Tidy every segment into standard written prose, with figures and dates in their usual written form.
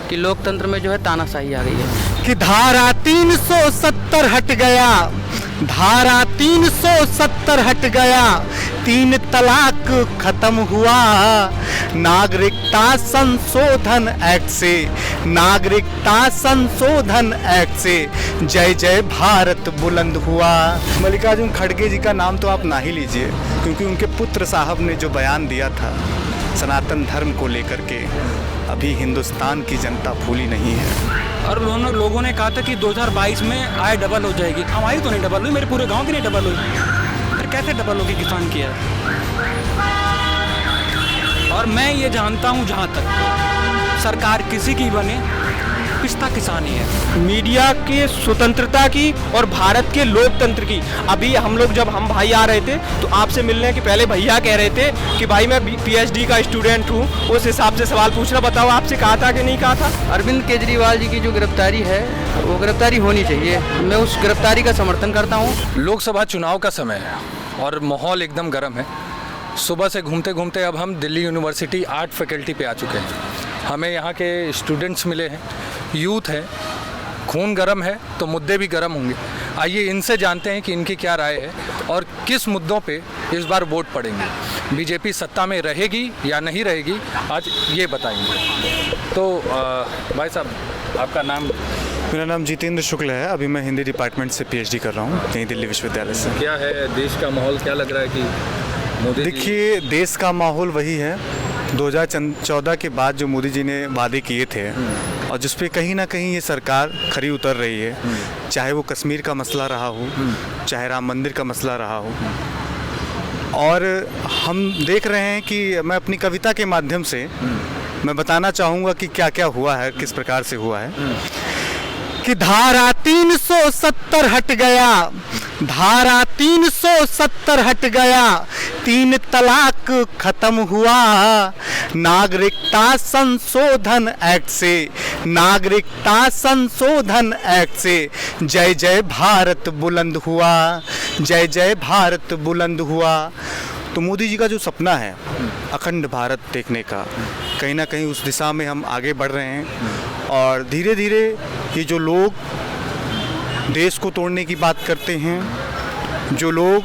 कि लोकतंत्र में जो है तानाशाही आ गई है। कि धारा 370 हट गया, धारा 370 हट गया, 3 तलाक खत्म हुआ, नागरिकता संशोधन एक्ट से, नागरिकता संशोधन एक्ट से जय जय भारत बुलंद हुआ। मल्लिकार्जुन खड़गे जी का नाम तो आप ना ही लीजिए, क्योंकि उनके पुत्र साहब ने जो बयान दिया था सनातन धर्म को लेकर के, अभी हिंदुस्तान की जनता भूली नहीं है। और उन्होंने लोगों ने कहा था कि 2022 में आय डबल हो जाएगी। हमारी तो नहीं डबल हुई, मेरे पूरे गांव की नहीं डबल हुई, फिर कैसे डबल होगी किसान की है। और मैं ये जानता हूँ, जहाँ तक सरकार किसी की बने, पिछता किसान ही है। मीडिया की स्वतंत्रता की और भारत के लोकतंत्र की, अभी हम लोग जब हम भाई आ रहे थे तो आपसे मिलने के पहले भैया कह रहे थे कि भाई मैं पीएचडी का स्टूडेंट हूँ, उस हिसाब से सवाल पूछ रहा। बताओ आपसे कहा था कि नहीं कहा था? अरविंद केजरीवाल जी की जो गिरफ्तारी है वो गिरफ्तारी होनी चाहिए, मैं उस गिरफ्तारी का समर्थन करता हूँ। लोकसभा चुनाव का समय है और माहौल एकदम गर्म है। सुबह से घूमते घूमते अब हम दिल्ली यूनिवर्सिटी आर्ट फैकल्टी पे आ चुके हैं। हमें यहाँ के स्टूडेंट्स मिले हैं, यूथ है, खून गर्म है तो मुद्दे भी गर्म होंगे। आइए इनसे जानते हैं कि इनकी क्या राय है और किस मुद्दों पे इस बार वोट पड़ेंगे। बीजेपी सत्ता में रहेगी या नहीं रहेगी, आज ये बताएंगे। तो भाई साहब, आपका नाम? मेरा नाम जितेंद्र शुक्ल है। अभी मैं हिंदी डिपार्टमेंट से पीएचडी कर रहा हूँ नई दिल्ली विश्वविद्यालय से। क्या है देश का माहौल, क्या लग रहा है कि मोदी? देखिए, देश का माहौल वही है 2014 के बाद जो मोदी जी ने वादे किए थे और जिस पे कहीं ना कहीं ये सरकार खरी उतर रही है, चाहे वो कश्मीर का मसला रहा हो, चाहे राम मंदिर का मसला रहा हो। और हम देख रहे हैं कि मैं अपनी कविता के माध्यम से मैं बताना चाहूँगा कि क्या क्या हुआ है, किस प्रकार से हुआ है। कि धारा 370 हट गया, धारा 370 हट गया, 3 तलाक खत्म हुआ, नागरिकता संशोधन एक्ट से, नागरिकता संशोधन एक्ट से जय जय भारत बुलंद हुआ, जय जय भारत बुलंद हुआ। तो मोदी जी का जो सपना है अखंड भारत देखने का, कहीं ना कहीं उस दिशा में हम आगे बढ़ रहे हैं। और धीरे धीरे ये जो लोग देश को तोड़ने की बात करते हैं, जो लोग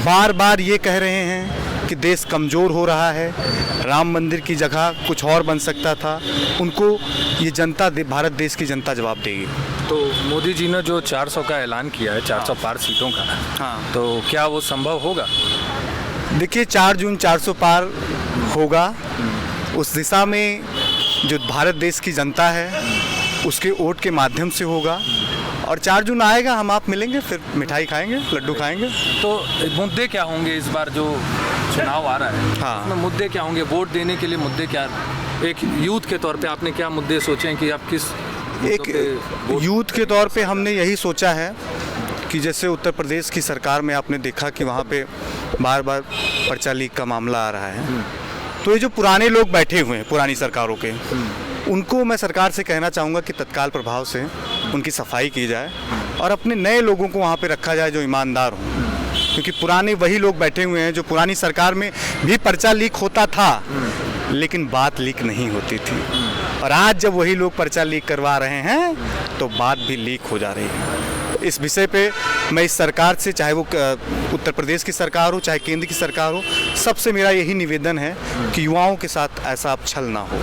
बार बार ये कह रहे हैं कि देश कमज़ोर हो रहा है, राम मंदिर की जगह कुछ और बन सकता था, उनको ये जनता भारत देश की जनता जवाब देगी। तो मोदी जी ने जो 400 का ऐलान किया है, 400 पार सीटों का, हाँ, तो क्या वो संभव होगा? देखिए, 4 जून 400 पार होगा। उस दिशा में जो भारत देश की जनता है उसके वोट के माध्यम से होगा। और 4 जून आएगा, हम आप मिलेंगे, फिर मिठाई खाएंगे, लड्डू खाएंगे। तो मुद्दे क्या होंगे इस बार जो चुनाव आ रहा है? हाँ, उसमें मुद्दे क्या होंगे? वोट देने के लिए मुद्दे क्या, एक यूथ के तौर पे आपने क्या मुद्दे सोचे हैं कि आप किस? एक यूथ के तौर पे हमने यही सोचा है कि जैसे उत्तर प्रदेश की सरकार में आपने देखा कि वहाँ पे बार बार पर्चा लीक का मामला आ रहा है। तो ये जो पुराने लोग बैठे हुए हैं पुरानी सरकारों के, उनको मैं सरकार से कहना चाहूँगा कि तत्काल प्रभाव से उनकी सफाई की जाए और अपने नए लोगों को वहाँ पे रखा जाए जो ईमानदार हों। क्योंकि पुराने वही लोग बैठे हुए हैं जो पुरानी सरकार में भी पर्चा लीक होता था लेकिन बात लीक नहीं होती थी, और आज जब वही लोग पर्चा लीक करवा रहे हैं तो बात भी लीक हो जा रही है। इस विषय पे मैं इस सरकार से, चाहे वो उत्तर प्रदेश की सरकार हो चाहे केंद्र की सरकार हो, सबसे मेरा यही निवेदन है कि युवाओं के साथ ऐसा अब छल ना हो।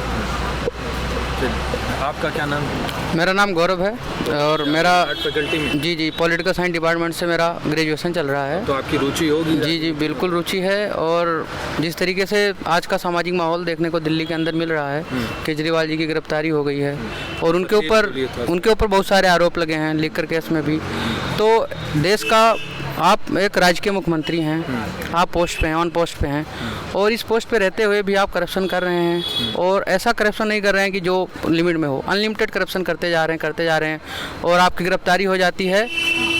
आपका क्या नाम? मेरा नाम गौरव है और मेरा आर्ट फैकल्टी में? जी पॉलिटिकल साइंस डिपार्टमेंट से मेरा ग्रेजुएशन चल रहा है। तो आपकी रुचि होगी? जी बिल्कुल रुचि है। और जिस तरीके से आज का सामाजिक माहौल देखने को दिल्ली के अंदर मिल रहा है, केजरीवाल जी की गिरफ्तारी हो गई है और उनके ऊपर बहुत सारे आरोप लगे हैं लीकर केस में भी। तो देश का आप एक राज्य के मुख्यमंत्री हैं, आप पोस्ट पे हैं, ऑन पोस्ट पे हैं, और इस पोस्ट पे रहते हुए भी आप करप्शन कर रहे हैं। और ऐसा करप्शन नहीं कर रहे हैं कि जो लिमिट में हो, अनलिमिटेड करप्शन करते जा रहे हैं और आपकी गिरफ्तारी हो जाती है।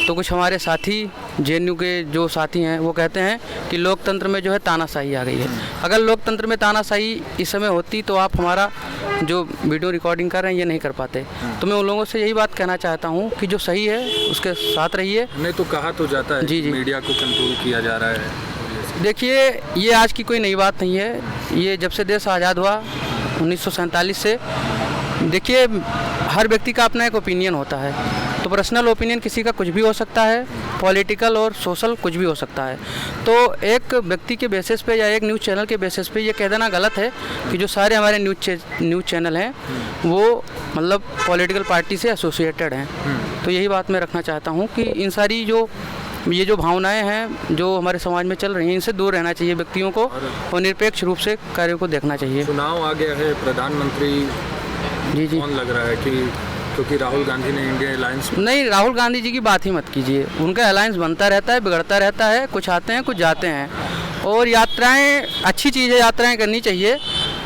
तो कुछ हमारे साथी जेएनयू के जो साथी हैं वो कहते हैं कि लोकतंत्र में जो है तानाशाही आ गई है। अगर लोकतंत्र में तानाशाही इस समय होती तो आप हमारा जो वीडियो रिकॉर्डिंग कर रहे हैं ये नहीं कर पाते। तो मैं उन लोगों से यही बात कहना चाहता हूँ कि जो सही है उसके साथ रहिए। नहीं तो कहा तो जाता है जी मीडिया को कंट्रोल किया जा रहा है। देखिए, ये आज की कोई नई बात नहीं है। ये जब से देश आज़ाद हुआ 1947 से, देखिए, हर व्यक्ति का अपना एक ओपिनियन होता है, तो पर्सनल ओपिनियन किसी का कुछ भी हो सकता है, पॉलिटिकल और सोशल कुछ भी हो सकता है। तो एक व्यक्ति के बेसिस पे या एक न्यूज़ चैनल के बेसिस पे ये कह देना गलत है कि जो सारे हमारे न्यूज़ चैनल हैं वो मतलब पॉलिटिकल पार्टी से एसोसिएटेड हैं। तो यही बात मैं रखना चाहता हूँ कि इन सारी ये जो भावनाएं हैं जो हमारे समाज में चल रही हैं, इनसे दूर रहना चाहिए व्यक्तियों को और निरपेक्ष रूप से कार्यों को देखना चाहिए। चुनाव आ गया है, प्रधानमंत्री जी कौन लग रहा है कि क्योंकि राहुल गांधी ने इंडिया अलायंस नहीं, राहुल गांधी जी की बात ही मत कीजिए। उनका अलायंस बनता रहता है, बिगड़ता रहता है, कुछ आते हैं कुछ जाते हैं। और यात्राएं अच्छी चीज़ है, यात्राएं करनी चाहिए,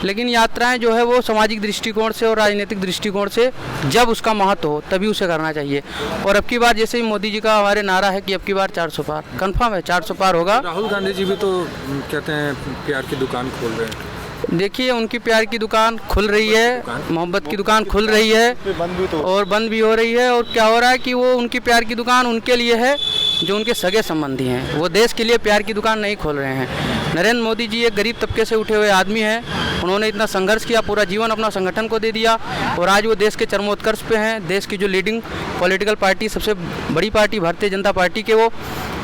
लेकिन यात्राएं जो है वो सामाजिक दृष्टिकोण से और राजनीतिक दृष्टिकोण से जब उसका महत्व हो तभी उसे करना चाहिए। और अब की बार जैसे ही मोदी जी का हमारे नारा है कि अब की बार 400 पार, कंफर्म है 400 पार होगा। राहुल गांधी जी भी तो कहते हैं प्यार की दुकान खोल रहे हैं। देखिए, उनकी प्यार की दुकान खुल रही है, मोहब्बत की दुकान खुल रही है और बंद भी हो रही है। और क्या हो रहा है कि वो उनकी प्यार की दुकान उनके लिए है जो उनके सगे संबंधी हैं, वो देश के लिए प्यार की दुकान नहीं खोल रहे हैं। नरेंद्र मोदी जी एक गरीब तबके से उठे हुए आदमी हैं, उन्होंने इतना संघर्ष किया, पूरा जीवन अपना संगठन को दे दिया और आज वो देश के चरमोत्कर्ष पे हैं। देश की जो लीडिंग पॉलिटिकल पार्टी, सबसे बड़ी पार्टी भारतीय जनता पार्टी के वो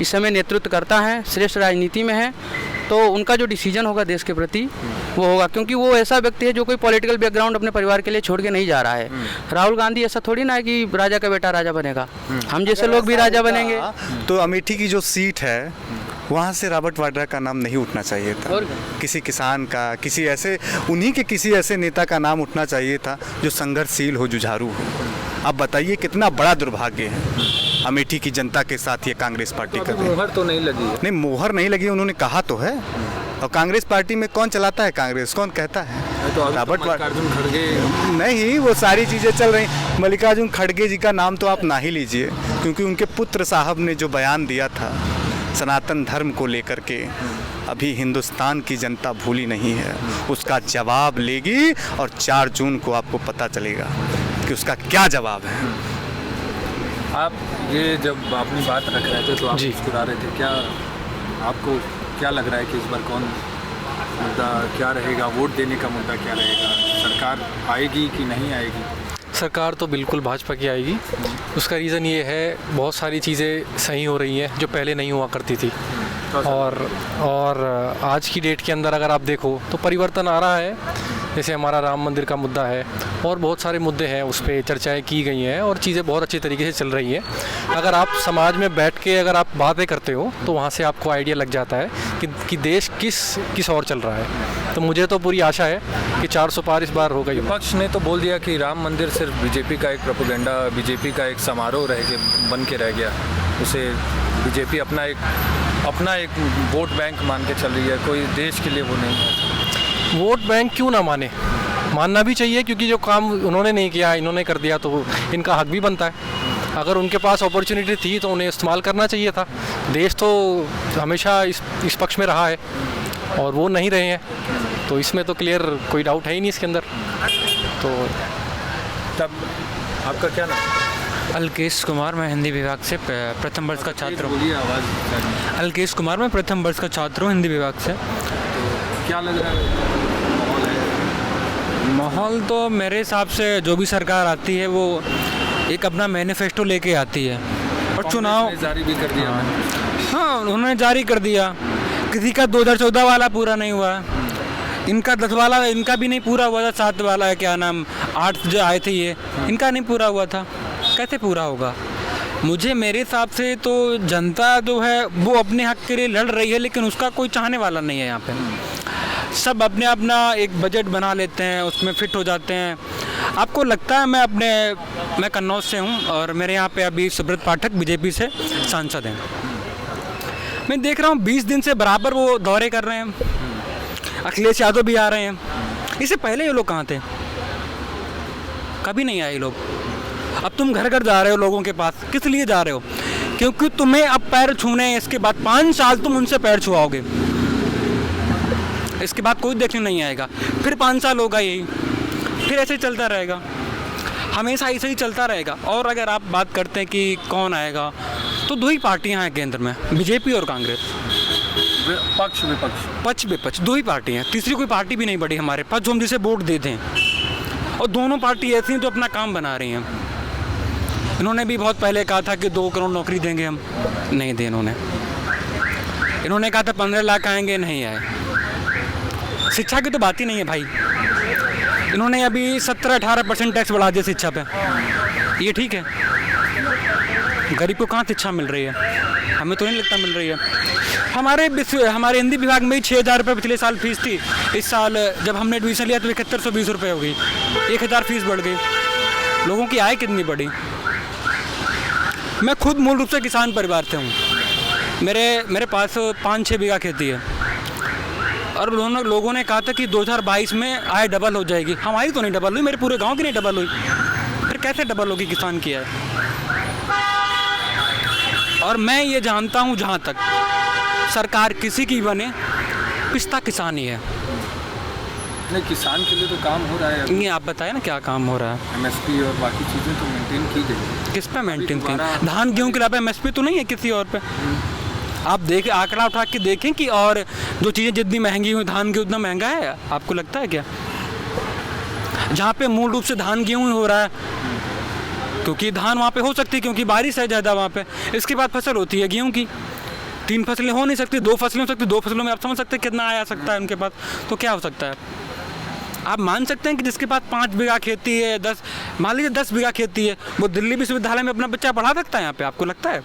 इस समय नेतृत्व करता है, श्रेष्ठ राजनीति में है। तो उनका जो डिसीजन होगा देश के प्रति वो होगा, क्योंकि वो ऐसा व्यक्ति है जो कोई पॉलिटिकल बैकग्राउंड अपने परिवार के लिए छोड़ के नहीं जा रहा है। राहुल गांधी ऐसा थोड़ी ना है कि राजा का बेटा राजा बनेगा, हम जैसे लोग भी राजा बनेंगे। तो अमेठी की जो सीट है वहाँ से रॉबर्ट वाड्रा का नाम नहीं उठना चाहिए था, किसी किसान का, किसी ऐसे नेता का नाम उठना चाहिए था जो संघर्षशील हो, जुझारू हो। अब बताइए कितना बड़ा दुर्भाग्य है अमेठी की जनता के साथ ये कांग्रेस पार्टी कर रही है। मोहर तो नहीं लगी है। नहीं, मोहर नहीं लगी, उन्होंने कहा तो है। और कांग्रेस पार्टी में कौन चलाता है कांग्रेस, कौन कहता है? तो रॉबर्ट मल्लिकार्जुन खड़गे नहीं, वो सारी चीज़ें चल रही। मल्लिकार्जुन खड़गे जी का नाम तो आप ना ही लीजिए, क्योंकि उनके पुत्र साहब ने जो बयान दिया था सनातन धर्म को लेकर के, अभी हिंदुस्तान की जनता भूली नहीं है। उसका जवाब लेगी और 4 जून को आपको पता चलेगा कि उसका क्या जवाब है। आप ये जब अपनी बात रख रहे थे तो आप मुस्कुरा रहे थे, क्या आपको क्या लग रहा है कि इस बार कौन मुद्दा क्या रहेगा, वोट देने का मुद्दा क्या रहेगा? सरकार आएगी कि नहीं आएगी? सरकार तो बिल्कुल भाजपा की आएगी। उसका रीज़न ये है, बहुत सारी चीज़ें सही हो रही हैं जो पहले नहीं हुआ करती थी। और आज की डेट के अंदर अगर आप देखो तो परिवर्तन आ रहा है। जैसे हमारा राम मंदिर का मुद्दा है और बहुत सारे मुद्दे हैं, उस पर चर्चाएं की गई हैं और चीज़ें बहुत अच्छे तरीके से चल रही हैं। अगर आप समाज में बैठ के अगर आप बातें करते हो तो वहाँ से आपको आइडिया लग जाता है कि देश किस ओर चल रहा है। तो मुझे तो पूरी आशा है कि 400 पार इस बार होगा। विपक्ष ने तो बोल दिया कि राम मंदिर सिर्फ बीजेपी का एक प्रोपेगेंडा, बीजेपी का एक समारोह बन के रह गया। उसे बीजेपी अपना एक वोट बैंक मान के चल रही है, कोई देश के लिए वो नहीं है। वोट बैंक क्यों ना मानना भी चाहिए, क्योंकि जो काम उन्होंने नहीं किया इन्होंने कर दिया तो इनका हक भी बनता है। अगर उनके पास अपॉर्चुनिटी थी तो उन्हें इस्तेमाल करना चाहिए था। देश तो हमेशा इस पक्ष में रहा है और वो नहीं रहे हैं, तो इसमें तो क्लियर कोई डाउट है ही नहीं इसके अंदर। तो तब आपका क्या नाम? अलकेश कुमार, मैं हिंदी विभाग से प्रथम वर्ष का छात्र हूँ। बोलिए, आवाज़। अलकेश कुमार, मैं प्रथम वर्ष का छात्र हूँ हिंदी विभाग से। क्या लग रहा है माहौल? तो मेरे हिसाब से जो भी सरकार आती है वो एक अपना मैनिफेस्टो लेके आती है और चुनाव जारी भी कर दिया। हाँ, उन्होंने जारी कर दिया। किसी का 2014 वाला पूरा नहीं हुआ, इनका 10 वाला इनका भी नहीं पूरा हुआ था। 7 वाला है, क्या नाम, 8 जो आए थे ये, इनका नहीं पूरा हुआ था। कैसे पूरा होगा? मेरे हिसाब से तो जनता जो है वो अपने हक के लिए लड़ रही है, लेकिन उसका कोई चाहने वाला नहीं है। यहाँ पे सब अपना एक बजट बना लेते हैं, उसमें फिट हो जाते हैं। आपको लगता है मैं कन्नौज से हूँ और मेरे यहाँ पे अभी सुब्रत पाठक बीजेपी से सांसद हैं। मैं देख रहा हूँ 20 दिन से बराबर वो दौरे कर रहे हैं। अखिलेश यादव भी आ रहे हैं। इससे पहले ये लोग कहाँ थे? कभी नहीं आए लोग। अब तुम घर घर जा रहे हो लोगों के पास, किस लिए जा रहे हो? क्योंकि तुम्हें अब पैर छूने हैं। इसके बाद 5 साल तुम उनसे पैर छुआओगे, इसके बाद कोई देखने नहीं आएगा। फिर 5 साल होगा यही, फिर ऐसे चलता रहेगा, हमेशा ऐसे ही चलता रहेगा। और अगर आप बात करते हैं कि कौन आएगा, तो 2 ही पार्टियां हैं केंद्र में, बीजेपी और कांग्रेस। पक्ष विपक्ष 2 ही पार्टी हैं, तीसरी कोई पार्टी भी नहीं बढ़ी हमारे पास जो हम जिसे वोट दे दें। और दोनों पार्टी ऐसी हैं जो अपना काम बना रही हैं। इन्होंने भी बहुत पहले कहा था कि 2 करोड़ नौकरी देंगे हम, नहीं दी इन्होंने। इन्होंने कहा था 15 लाख आएंगे, नहीं आए। शिक्षा की तो बात ही नहीं है भाई। इन्होंने अभी 17-18% टैक्स बढ़ा दिया शिक्षा पे, ये ठीक है? गरीब को कहाँ शिक्षा मिल रही है? हमें तो नहीं लगता मिल रही है। हमारे हिंदी विभाग में ही 6,000 रुपये पिछले साल फीस थी। इस साल जब हमने एडमिशन लिया तो 7120 रुपये हो गई, 1000 फीस बढ़ गई। लोगों की आय कितनी बढ़ी। मैं खुद मूल रूप से किसान परिवार से हूँ। मेरे पास 5-6 बीघा खेती है और लोगों ने कहा था कि 2022 में आय डबल हो जाएगी। हमारी तो नहीं डबल हुई, मेरे पूरे गांव की नहीं डबल हुई। फिर कैसे डबल होगी किसान की आय? और मैं ये जानता हूँ, जहाँ तक सरकार किसी की बने, पिछता किसान ही है। नहीं, किसान के लिए तो काम हो रहा है। नहीं, आप बताएं ना क्या काम हो रहा है? MSP और बाकी चीज़ें तो मेंटेन की गई। किस पे मेंटेन की? धान गेहूँ के अलावा MSP तो नहीं है किसी और पे। आप देखें, आंकड़ा उठा के देखें कि और जो चीज़ें जितनी महंगी हुई, धान गेहूँ उतना महंगा है, आपको लगता है क्या? जहाँ पे मूल रूप से धान गेहूँ ही हो रहा है, क्योंकि धान वहाँ पे हो सकती है क्योंकि बारिश है ज़्यादा वहाँ पे। इसके बाद फसल होती है गेहूँ की। 3 फसलें हो नहीं सकती, 2 फसलें हो सकती। 2 फसलों में आप समझ सकते हैं कितना आया सकता है उनके पास। तो क्या हो सकता है? आप मान सकते हैं कि जिसके पास 5 बीघा खेती है, 10 मान लीजिए 10 बीघा खेती है, वो दिल्ली विश्वविद्यालय में अपना बच्चा पढ़ा सकता है यहाँ पे? आपको लगता है?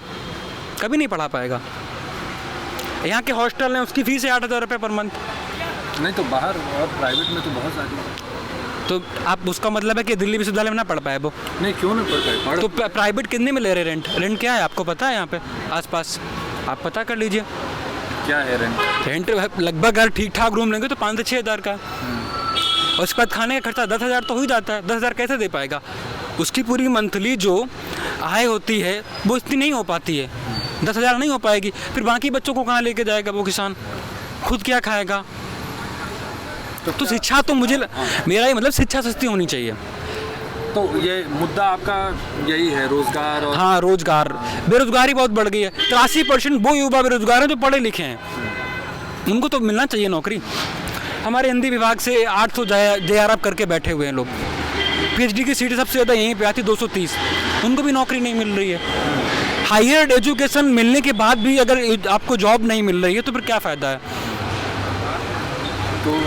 कभी नहीं पढ़ा पाएगा। यहाँ के हॉस्टल हैं, उसकी फीस है 8,000 रुपये पर मंथ। नहीं तो बाहर और प्राइवेट में तो बहुत सारी। तो आप उसका मतलब है कि दिल्ली विश्वविद्यालय में ना पढ़ पाए वो? नहीं, क्यों नहीं पढ़ पाए? तो प्राइवेट कितने में ले रहे रेंट क्या है आपको पता है? यहाँ पे आसपास आप पता कर लीजिए क्या है रेंट। लगभग अगर ठीक ठाक रूम लेंगे तो 5 से 6 हज़ार का। और उसके बाद खाने का खर्चा 10,000 तो हो ही जाता है। 10,000 कैसे दे पाएगा? उसकी पूरी मंथली जो आय होती है वो इतनी नहीं हो पाती है। 10,000 नहीं हो पाएगी। फिर बाकी बच्चों को कहाँ लेके जाएगा वो किसान? खुद क्या खाएगा? तो शिक्षा तो मेरा ही मतलब शिक्षा सस्ती होनी चाहिए। तो ये मुद्दा आपका यही है, रोजगार? और हाँ, रोजगार। बेरोजगारी बहुत बढ़ गई है। 83% वो युवा बेरोजगार हैं जो पढ़े लिखे हैं, उनको तो मिलना चाहिए नौकरी। हमारे हिंदी विभाग से 800 JRF करके बैठे हुए हैं लोग। PhD की सीटें सबसे ज़्यादा यहीं पे आती 230, उनको भी नौकरी नहीं मिल रही है। हायर एजुकेशन मिलने के बाद भी अगर आपको जॉब नहीं मिल रही है तो फिर क्या फ़ायदा है? तो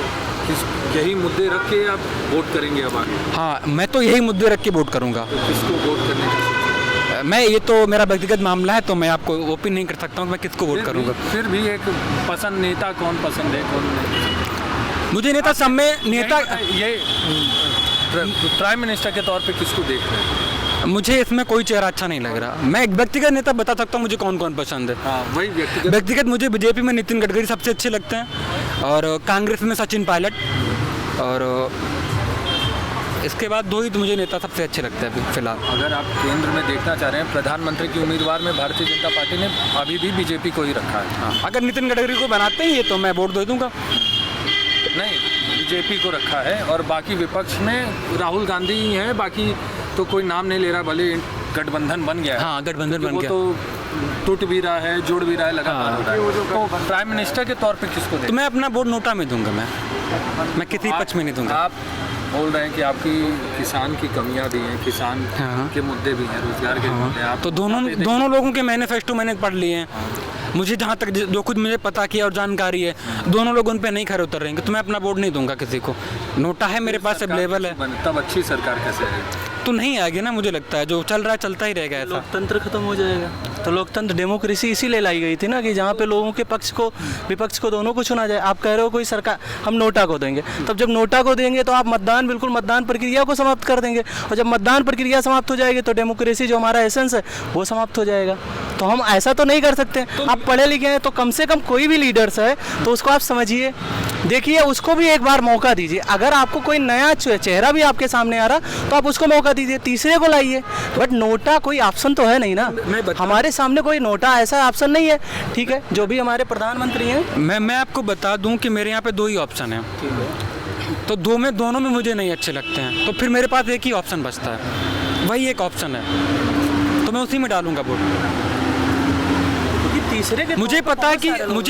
यही मुद्दे रख के आप वोट करेंगे अब आगे? हाँ, मैं तो यही मुद्दे रख के वोट करूँगा। तो किसको वोट करने का? मैं ये तो मेरा व्यक्तिगत मामला है, तो मैं आपको ओपिन नहीं कर सकता हूँ मैं किसको वोट करूँगा। फिर भी एक पसंद नेता कौन पसंद है, कौन नहीं? मुझे नेता सब में नेता ये प्राइम मिनिस्टर के तौर पे किसको देख रहे हैं? मुझे इसमें कोई चेहरा अच्छा नहीं लग रहा। मैं एक व्यक्तिगत नेता बता सकता हूँ मुझे कौन कौन पसंद है। हाँ, वही व्यक्तिगत मुझे बीजेपी में नितिन गडकरी सबसे अच्छे लगते हैं, और कांग्रेस में सचिन पायलट, और इसके बाद 2 ही तो मुझे नेता सबसे अच्छे लगते हैं अभी फिलहाल। अगर आप केंद्र में देखना चाह रहे हैं, प्रधानमंत्री की उम्मीदवार में भारतीय जनता पार्टी ने अभी भी बीजेपी को ही रखा है। हाँ, अगर नितिन गडकरी को बनाते हैं ये तो मैं वोट दे दूंगा। नहीं, बीजेपी को रखा है, और बाकी विपक्ष में राहुल गांधी ही है। बाकी तो कोई नाम नहीं ले रहा, भले गठबंधन बन गया है। हाँ, गठबंधन बन गया, तो टूट भी रहा है, जोड़ भी रहा है, लगातार हो रहा है। तो प्राइम मिनिस्टर के तौर पे किसको दें? तो मैं अपना वोट नोटा में दूंगा। मैं किसी पक्ष में नहीं दूंगा। आप बोल रहे हैं कि आपकी किसान की कमियां भी हैं, किसान के मुद्दे भी हैं, रोजगार के मुद्दे। आप तो दोनों लोगों के मैनिफेस्टो मैंने पढ़ लिए हैं। मुझे जहाँ तक जो कुछ मुझे पता किया और जानकारी है, दोनों लोग उन पे नहीं खड़े उतर रहेंगे, तो मैं अपना वोट नहीं दूंगा किसी को। नोटा है मेरे पास, अवेलेबल है। तब अच्छी सरकार कैसे है? तो नहीं आएगी ना, मुझे लगता है जो चल रहा है चलता ही रहेगा ऐसा। लोकतंत्र खत्म हो जाएगा। तो लोकतंत्र डेमोक्रेसी इसीलिए लाई गई थी ना, कि जहाँ पे लोगों के पक्ष को विपक्ष को दोनों को चुना जाए। आप कह रहे हो कोई सरकार हम नोटा को देंगे, तब जब नोटा को देंगे तो आप मतदान प्रक्रिया को समाप्त कर देंगे, और जब मतदान प्रक्रिया समाप्त हो जाएगी तो डेमोक्रेसी जो हमारा एसेंस है वो समाप्त हो जाएगा। तो हम ऐसा तो नहीं कर सकते। आप पढ़े लिखे हैं तो कम से कम कोई भी लीडर्स है तो उसको आप समझिए, देखिए, उसको भी एक बार मौका दीजिए। अगर आपको कोई नया चेहरा भी आपके सामने आ रहा तो आप उसको मौका दीजिए, तीसरे को लाइए। बट नोटा कोई ऑप्शन तो है नहीं ना, हमारे सामने कोई नोटा ऐसा ऑप्शन नहीं है। ठीक है, जो भी हमारे प्रधानमंत्री हैं, मैं आपको बता दूं कि मेरे यहाँ पे 2 ही ऑप्शन हैं, तो दोनों में मुझे नहीं अच्छे लगते हैं, तो फिर मेरे पास एक ही ऑप्शन बचता है, वही एक ऑप्शन है, तो मैं उसी में डालूंगा वोट। तीसरे के मुझे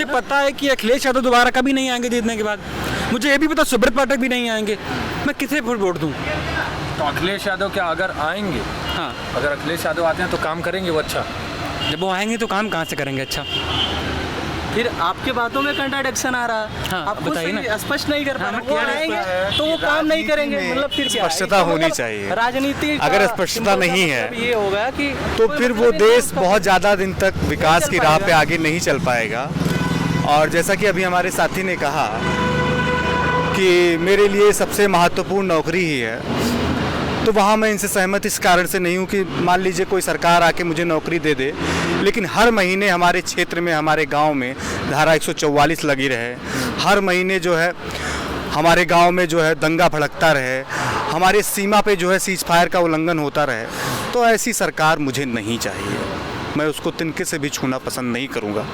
पता है कि अखिलेश यादव दोबारा कभी नहीं आएंगे जीतने के बाद। मुझे ये भी पता सुब्रत पाठक भी नहीं आएंगे। मैं किसे वोट दूं? तो अखिलेश यादव क्या अगर आएंगे, हाँ, अगर अखिलेश यादव आते हैं तो काम करेंगे वो अच्छा? जब वो आएंगे तो काम कहाँ से करेंगे अच्छा? फिर आपके बातों में कंट्राडिक्शन आ रहा है। हाँ, आप बताइए ना। स्पष्ट नहीं कर पा रहे। क्या वो आएंगे तो वो काम नहीं करेंगे, मतलब फिर क्या है? स्पष्टता इसका होनी मतलब चाहिए। राजनीति का अगर स्पष्टता सिंबल का नहीं मतलब है, ये होगा कि तो कोई फिर मतलब वो नहीं देश उसका- बहुत ज़्यादा दिन तक विकास की राह पे पाएगा। आगे नहीं चल पाएगा। और जैसा कि अभी हमारे साथी ने कहा कि मेरे लिए सबसे महत्वपूर्ण नौकरी ही है, तो वहाँ मैं इनसे सहमत इस कारण से नहीं हूँ कि मान लीजिए कोई सरकार आके मुझे नौकरी दे दे, लेकिन हर महीने हमारे क्षेत्र में, हमारे गांव में धारा 144 लगी रहे, हर महीने जो है हमारे गांव में जो है दंगा भड़कता रहे, हमारे सीमा पे जो है सीज फायर का उल्लंघन होता रहे, तो ऐसी सरकार मुझे नहीं चाहिए। मैं उसको तिनके से भी छूना पसंद नहीं करूँगा।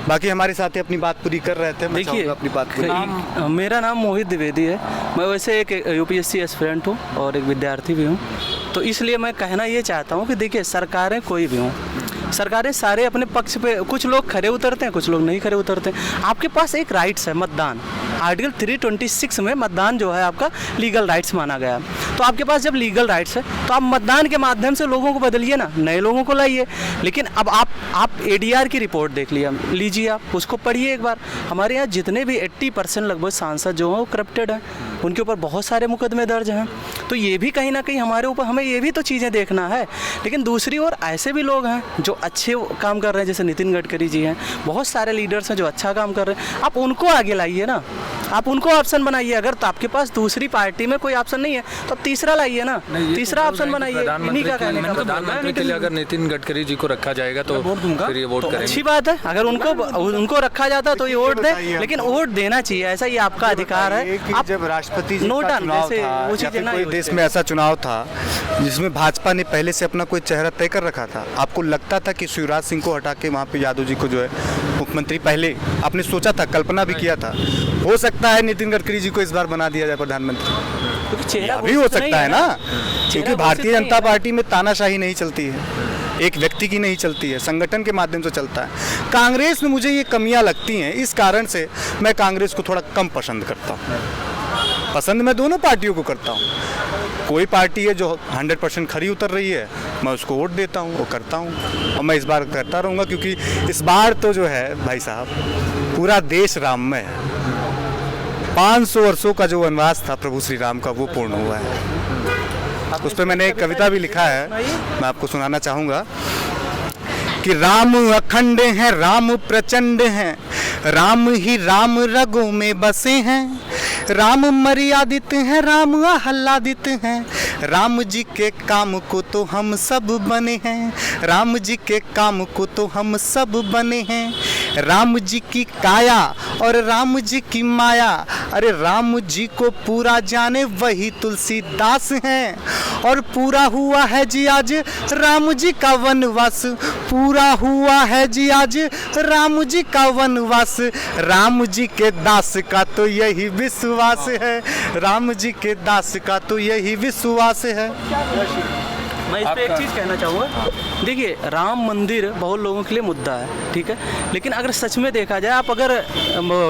बाकी हमारे साथी अपनी बात पूरी कर रहे थे, मैं देखिए, चाहूँगा अपनी बात पूरी। मेरा नाम मोहित द्विवेदी है। मैं वैसे एक यूपीएससी एस्पिरेंट हूँ और एक विद्यार्थी भी हूँ। तो इसलिए मैं कहना ये चाहता हूँ कि देखिए, सरकारें कोई भी हों, सरकारें सारे अपने पक्ष पे, कुछ लोग खरे उतरते हैं, कुछ लोग नहीं खरे उतरते हैं। आपके पास एक राइट्स है, मतदान। आर्टिकल 326 में मतदान जो है आपका लीगल राइट्स माना गया है। तो आपके पास जब लीगल राइट्स है तो आप मतदान के माध्यम से लोगों को बदलिए ना, नए लोगों को लाइए। लेकिन अब आप एडीआर की रिपोर्ट देख लीजिए, आप उसको पढ़िए एक बार। हमारे यहाँ जितने भी 80% लगभग सांसद जो हैं वो करप्टेड हैं, उनके ऊपर बहुत सारे मुकदमे दर्ज हैं। तो ये भी कहीं ना कहीं हमारे ऊपर, हमें ये भी तो चीज़ें देखना है। लेकिन दूसरी ओर ऐसे भी लोग हैं जो अच्छे काम कर रहे हैं, जैसे नितिन गडकरी जी हैं, बहुत सारे लीडर्स हैं जो अच्छा काम कर रहे हैं। आप उनको आगे लाइए ना, आप उनको ऑप्शन बनाइए। अगर तो आपके पास दूसरी पार्टी में कोई ऑप्शन नहीं है तो आप तीसरा लाइए ना, तीसरा ऑप्शन बनाइए। इन्हीं का कहने का प्रधानमंत्री के लिए अगर नितिन गडकरी जी को रखा जाएगा तो फिर ये वोट करेंगे। अच्छी बात है, अगर उनको रखा जाता तो ये वोट दें, लेकिन वोट देना चाहिए, ऐसा ये आपका अधिकार है। आप जब राष्ट्रपति जी नोट का ऑन चुनाव जैसे था, वो या चीजें फिर ना कोई हो देश जाए। में ऐसा चुनाव था जिसमें भाजपा ने पहले से अपना कोई चेहरा तय कर रखा था, आपको लगता था कि शिवराज सिंह को हटा के वहाँ पे यादव जी को जो है मुख्यमंत्री, पहले आपने सोचा था, कल्पना भी किया था, हो सकता है नितिन गडकरी जी को इस बार बना दिया जाए प्रधानमंत्री, चेहरा अभी हो सकता है ना, क्योंकि चेहरा भारतीय घोषित जनता नहीं है। पार्टी में तानाशाही नहीं चलती है, एक व्यक्ति की नहीं चलती है, संगठन के माध्यम से चलता है। कांग्रेस में मुझे ये कमियां लगती हैं, इस कारण से मैं कांग्रेस को थोड़ा कम पसंद करता हूँ। पसंद मैं दोनों पार्टियों को करता हूँ। कोई पार्टी है जो 100% खरी उतर रही है, मैं उसको वोट देता हूँ, वो करता हूँ, और मैं इस बार करता रहूँगा, क्योंकि इस बार तो जो है भाई साहब पूरा देश राममय है। 500 वर्षों का जो वनवास था प्रभु श्री राम का, वो पूर्ण हुआ है। उस पर मैंने एक कविता भी लिखा है, मैं आपको सुनाना चाहूँगा कि राम अखंड हैं, राम प्रचंड हैं, राम ही राम रगों में बसे हैं, राम मर्यादित हैं, राम आह्लादित हैं, राम जी के काम को तो हम सब बने हैं, राम जी के काम को तो हम सब बने हैं, राम जी की काया और राम जी की माया, अरे राम जी को पूरा जाने वही तुलसीदास हैं, और पूरा हुआ है जी आज राम जी का वनवास, पूरा हुआ है जी आज राम जी का वनवास, राम जी के दास का तो यही विश्वास है, राम जी के दास का तो यही विश्वास है। मैं इस पे एक चीज़ कहना चाहूँगा। देखिए, राम मंदिर बहुत लोगों के लिए मुद्दा है, ठीक है, लेकिन अगर सच में देखा जाए, आप अगर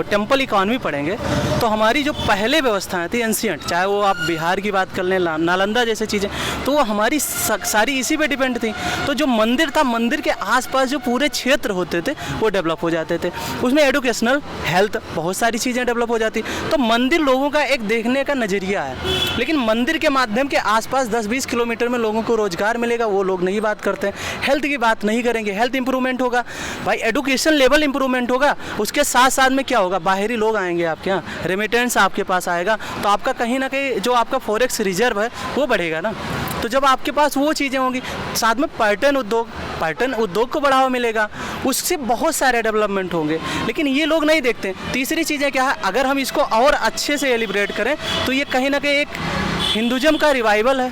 टेम्पल इकॉनमी पढ़ेंगे तो हमारी जो पहले व्यवस्थाएं थी एंशियंट, चाहे वो आप बिहार की बात कर लें, नालंदा जैसे चीज़ें, तो वो हमारी सारी इसी पे डिपेंड थी। तो जो मंदिर था, मंदिर के आसपास जो पूरे क्षेत्र होते थे वो डेवलप हो जाते थे, उसमें एडुकेशनल, हेल्थ, बहुत सारी चीज़ें डेवलप हो जाती। तो मंदिर लोगों का एक देखने का नज़रिया है, लेकिन मंदिर के माध्यम के आसपास 10-20 किलोमीटर में लोगों को रोजगार मिलेगा, वो लोग नहीं बात करते हैं। हेल्थ की बात नहीं करेंगे, हेल्थ इंप्रूवमेंट होगा भाई, एडुकेशन लेवल इंप्रूवमेंट होगा, उसके साथ साथ में क्या होगा, बाहरी लोग आएंगे आपके यहाँ, रेमिटेंस आपके पास आएगा, तो आपका कहीं ना कहीं जो आपका फॉरेक्स रिजर्व है वो बढ़ेगा ना। तो जब आपके पास वो चीज़ें होंगी, साथ में पर्यटन उद्योग को बढ़ावा मिलेगा, उससे बहुत सारे डेवलपमेंट होंगे, लेकिन ये लोग नहीं देखते। तीसरी चीज़ें क्या है, अगर हम इसको और अच्छे से एलिब्रेट करें तो ये कहीं ना कहीं एक हिंदुज़म का रिवाइवल है,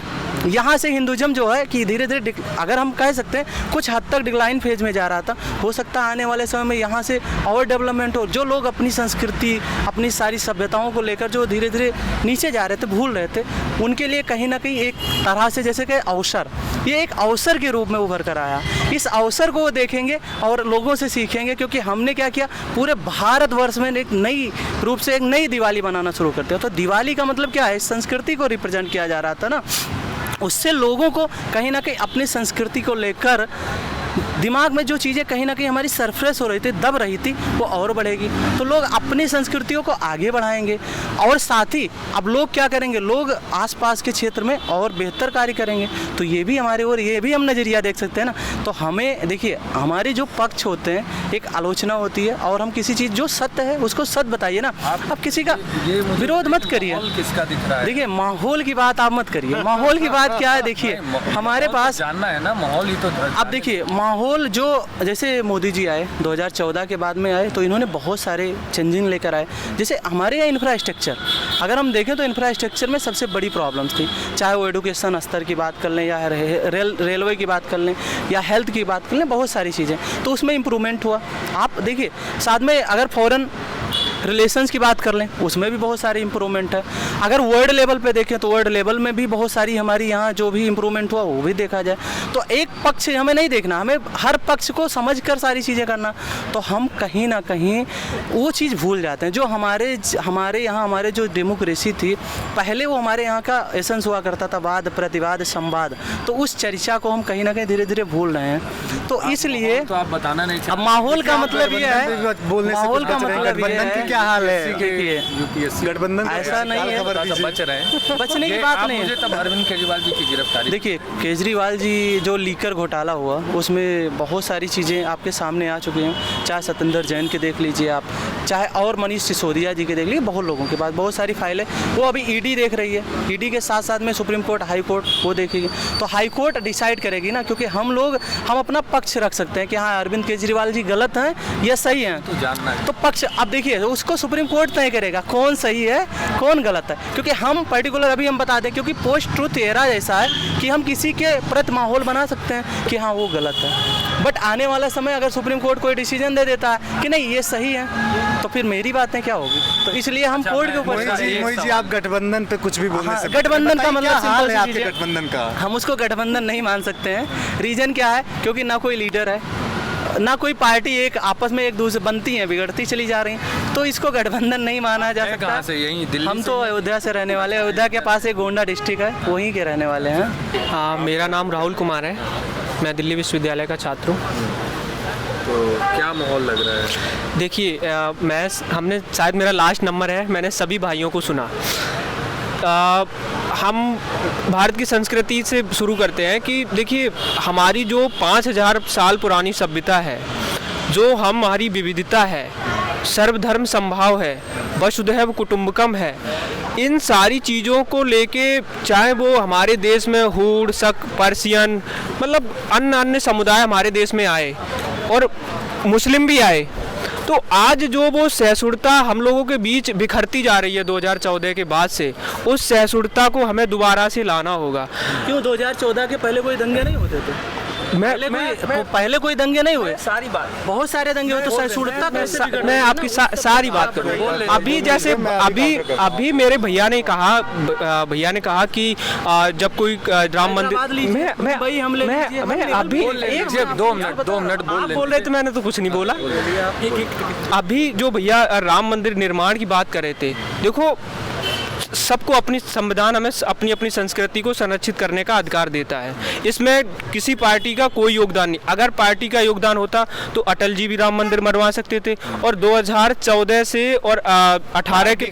यहाँ से हिंदुज़म जो है कि धीरे धीरे अगर हम कह सकते हैं कुछ हद तक डिक्लाइन फेज में जा रहा था, हो सकता है आने वाले समय में यहाँ से और डेवलपमेंट हो। जो लोग अपनी संस्कृति, अपनी सारी सभ्यताओं को लेकर जो धीरे धीरे नीचे जा रहे थे, भूल रहे थे, उनके लिए कहीं ना कहीं एक तरह से जैसे कि अवसर, ये एक अवसर के रूप में उभर कर आया। इस अवसर को वो देखेंगे और लोगों से सीखेंगे, क्योंकि हमने क्या किया, पूरे भारतवर्ष में एक नई रूप से एक नई दिवाली बनाना शुरू करते हैं। तो दिवाली का मतलब क्या है, संस्कृति को रिप्रेजेंट किया जा रहा था ना, उससे लोगों को कहीं ना कहीं अपनी संस्कृति को लेकर दिमाग में जो चीज़ें कहीं ना कहीं हमारी सरफ्रेस हो रही थी, दब रही थी, वो और बढ़ेगी। तो लोग अपनी संस्कृतियों को आगे बढ़ाएंगे और साथ ही अब लोग क्या करेंगे, लोग आसपास के क्षेत्र में और बेहतर कार्य करेंगे। तो ये भी हमारे और ये भी हम नज़रिया देख सकते हैं ना। तो हमें देखिए, हमारे जो पक्ष होते हैं, एक आलोचना होती है और हम किसी चीज़ जो सत्य है उसको सत्य बताइए ना। आप किसी का विरोध मत करिए। किसका दिख रहा है? देखिए, माहौल की बात आप मत करिए। माहौल की बात क्या है, देखिए हमारे पास जानना है ना, माहौल ही तो। अब देखिए, माहौल जो जैसे मोदी जी आए 2014 के बाद में आए, तो इन्होंने बहुत सारे चेंजिंग लेकर आए। जैसे हमारे यहाँ इंफ्रास्ट्रक्चर, अगर हम देखें तो इंफ्रास्ट्रक्चर में सबसे बड़ी प्रॉब्लम्स थी, चाहे वो एजुकेशन स्तर की बात कर लें या रेलवे की बात कर लें या हेल्थ की बात कर लें, बहुत सारी चीज़ें, तो उसमें इम्प्रूवमेंट हुआ। आप देखिए, साथ में अगर फॉरेन रिलेशंस की बात कर लें, उसमें भी बहुत सारी इम्प्रूवमेंट है। अगर वर्ल्ड लेवल पे देखें तो वर्ल्ड लेवल में भी बहुत सारी हमारी यहाँ जो भी इम्प्रूवमेंट हुआ वो भी देखा जाए। तो एक पक्ष हमें नहीं देखना, हमें हर पक्ष को समझकर सारी चीज़ें करना। तो हम कहीं ना कहीं वो चीज़ भूल जाते हैं जो हमारे यहाँ हमारे जो डेमोक्रेसी थी पहले, वो हमारे यहाँ का एसेंस हुआ करता था, वाद प्रतिवाद संवाद। तो उस चर्चा को हम कहीं ना कहीं धीरे धीरे भूल रहे हैं। तो इसलिए तो आप बताना नहीं अब माहौल का मतलब ये है, माहौल का मतलब ये है, क्या हाल है? देखिए गठबंधन ऐसा नहीं है, बच रहे हैं, बचने की बात नहीं मुझे है। तब अरविंद केजरीवाल जी की गिरफ्तारी, देखिए, केजरीवाल जी जो लीकर घोटाला हुआ उसमें बहुत सारी चीज़ें आपके सामने आ चुकी हैं, चाहे सत्येंद्र जैन के देख लीजिए आप, चाहे और मनीष सिसोदिया जी के देख लीजिए, बहुत लोगों के पास बहुत सारी फाइलें, वो अभी ईडी देख रही है। ईडी के साथ साथ में सुप्रीम कोर्ट, हाई कोर्ट वो देखेगी। तो हाई कोर्ट डिसाइड करेगी ना, क्योंकि हम अपना पक्ष रख सकते हैं कि हाँ अरविंद केजरीवाल जी गलत हैं या सही हैं, तो जानना है। तो पक्ष अब देखिए उसको सुप्रीम कोर्ट तय करेगा कौन सही है कौन गलत है। क्योंकि हम पर्टिकुलर अभी हम बता दें, क्योंकि पोस्ट ट्रूथ एरा ऐसा है कि हम किसी के प्रति माहौल बना सकते हैं कि हाँ वो गलत है, बट आने वाला समय अगर सुप्रीम कोर्ट कोई डिसीजन दे देता है कि नहीं ये सही है, तो फिर मेरी बातें क्या होगी। तो इसलिए हम कोर्ट के ऊपर मोहित जी, आप गठबंधन पे कुछ भी बोलने से गठबंधन का मतलब हाल है आपके सिंपल गठबंधन का? हम उसको गठबंधन नहीं मान सकते हैं। रीजन क्या है, क्योंकि ना कोई लीडर है ना कोई पार्टी, एक आपस में एक दूसरे बनती हैं बिगड़ती चली जा रही हैं, तो इसको गठबंधन नहीं माना जा सकता। कहाँ से? यहीं दिल्ली? हम तो अयोध्या से रहने वाले, अयोध्या के पास एक गोंडा डिस्ट्रिक्ट है, वहीं के रहने वाले हैं। मेरा नाम राहुल कुमार है, मैं दिल्ली विश्वविद्यालय का छात्र हूँ। तो क्या माहौल लग रहा है? देखिए, हमने शायद मेरा लास्ट नंबर है, मैंने सभी भाइयों को सुना। हम भारत की संस्कृति से शुरू करते हैं कि देखिए हमारी जो 5000 साल पुरानी सभ्यता है, जो हमारी विविधता है, सर्वधर्म संभाव है, वसुधैव कुटुंबकम है, इन सारी चीज़ों को लेके चाहे वो हमारे देश में हूण, शक, पर्शियन, मतलब अन्य समुदाय हमारे देश में आए और मुस्लिम भी आए, तो आज जो वो सहिष्णुता हम लोगों के बीच बिखरती जा रही है 2014 के बाद से, उस सहिष्णुता को हमें दोबारा से लाना होगा। क्यों 2014 के पहले कोई दंगे नहीं होते थे? पहले कोई दंगे नहीं हुए? सारी बात, बहुत सारे दंगे हुए, तो सहिष्णुता कैसे? मैं आपकी सारी बात करूँ। अभी जैसे अभी मेरे भैया ने कहा कि जब कोई राम मंदिर, मैं अभी 2 मिनट बोल रहे थे, मैंने तो कुछ नहीं बोला। अभी जो भैया राम मंदिर निर्माण की बात कर रहे थे, देखो सबको अपनी संविधान हमें अपनी अपनी संस्कृति को संरक्षित करने का अधिकार देता है, इसमें किसी पार्टी का कोई योगदान नहीं। अगर पार्टी का योगदान होता तो अटल जी भी राम मंदिर बनवा सकते थे, और 2014 से और 18 के